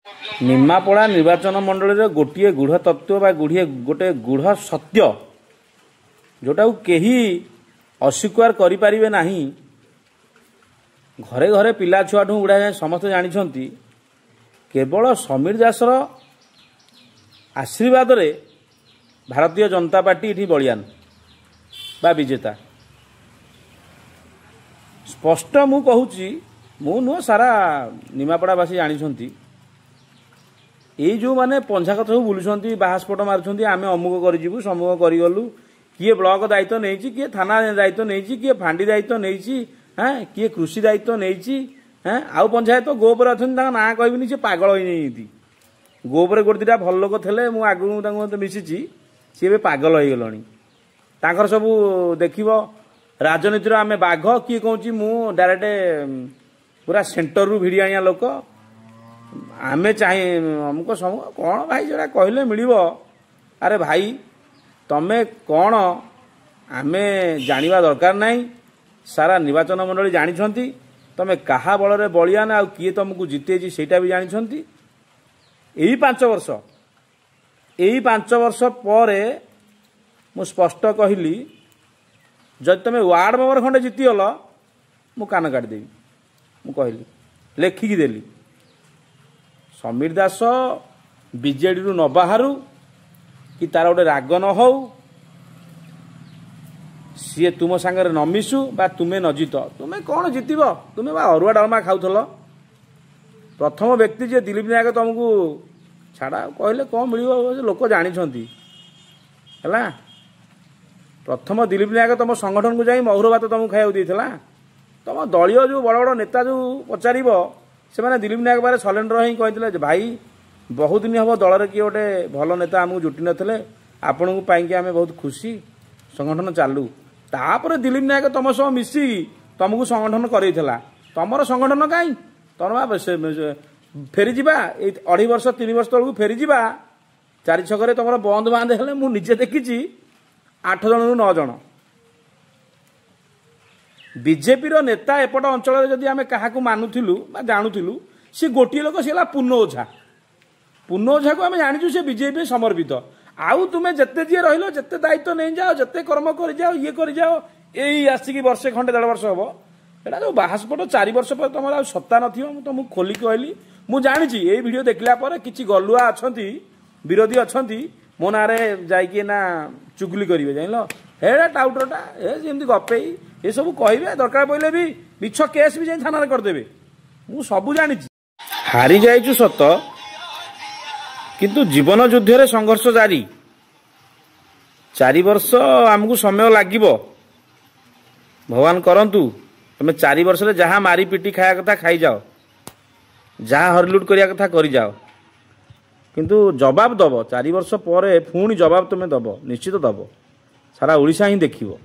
निमापड़ा निर्वाचन मंडल गोटे गूढ़ तत्व बा गोटे गूढ़ सत्य जोटा कहीं अस्वीकार करें ना। घरे घरे पिला छुआ गुड़ा समस्त जानते केवल समीर दासर आशीर्वाद रे भारतीय जनता पार्टी ये बलियान बा विजेता। स्पष्ट मु कहूँ मु नुह सारा निमापड़ावासी जानी ये जो मैंने पंचा कथ सब बुलूं बाहास्फोट मार्च आम अमुक करूँ समूह करगलु किए ब्लॉक दायित्व नहीं किए थाना दायित्व नहीं किए फांडी दायित्व नहीं हाँ किए कृषि दायित्व नहीं हाँ आउ पंचायत गोपर अच्छा ना कहबी सी पागल होती गोपर गोटे दुटा भल लोक थे मुझे आगू मिशिची सी ए पागल हो गला सब देख राजनीतिर आम बाघ किए कहूँ मु डायरेक्ट पूरा सेंटर रु भिड़ी आनिया लोक आमे चाहे अमुक समूह कौन भाई जोड़ा कहले मिल। अरे भाई तमें कौन आमे जानिबा दरकार नहीं। सारा निर्वाचन मंडली जानी तमें कहा बल रे बलियान आ किए तुमको जिते सेटा भी जानी। यही 5 वर्ष पर मु स्पष्ट कहली जब तुम वार्ड मेंबर खंडे जीतीगल मु कान काटिदेवी मु कहली लेखिकी देली समीर दास बीजेडी रु न बाहरु कि तार गोटे राग न हो सी तुम सांगे न मिशु बा तुम्हें न जीत तुम्हें कौन जीतब तुम्हें बा अरुआ डालमा खाऊल। प्रथम व्यक्ति जे दिलीप नायक तुमको छाड़ा कहले कौन मिल लोक जानी प्रथम दिलीप नायक तुम संगठन को जाई महुर भात तुमको खाया देता तुम दलीय जो बड़ बड़ नेता जो पचार से मैंने दिलीप नायक बारे सलेंडर ही कहते भाई बहुत दिन हम दल किए गोटे भल नेता आमको जुटी नथिले आपण को पाई आम बहुत खुशी संगठन चालू तापर दिलीप नायक तुम सह मिसी तुमको संगठन करैथला तुमर संगठन कहीं तुम फेरी जा 2.5 वर्ष 3 वर्ष तक फेरी जा 4 छक तुम बंद बांध हेले मु निजे देखी 8 जन रु 9 जन बीजेपी रो नेता एपट अंचल जदि आम क्या मानुलु जानूलु सी गोटे लोक सी पूर्ण ओझा को आम जाचु सी बीजेपी समर्पित आउ तुम्हें जिते जी रही जिते दायित्व नहीं जाओ जिते कर्म कर जाओ ये कर जाओ यही आसिक वर्षे खंडे 1.5 वर्ष हम एटा जो बाहास्फोट 4 वर्ष पर तुम आ सत्ता न तुमको खोलिक कहली मु जानी ये वीडियो देखला किसी गलुआ अच्छा विरोधी अच्छा मो ना जाना चुगली करेंगे जान हे टाउटरटा एमती गपे ये सब कहे दरकार पड़े भी मिछ केस भी थाना करदे मु सब जानी हारी जाइछु सत किंतु जीवन युद्ध रे संघर्ष जारी 4 वर्ष आमको समय लागिबो भगवान करंतु तुम 4 वर्ष रे जहाँ मारी पिटी खाया कथा खाई जाओ जहाँ हरलुट करिया कथा करी जाओ किंतु जवाब दब 4 वर्ष पर पुणी जवाब तुम्हें दब निश्चित दब सारा ओडिशा ही देखिबो।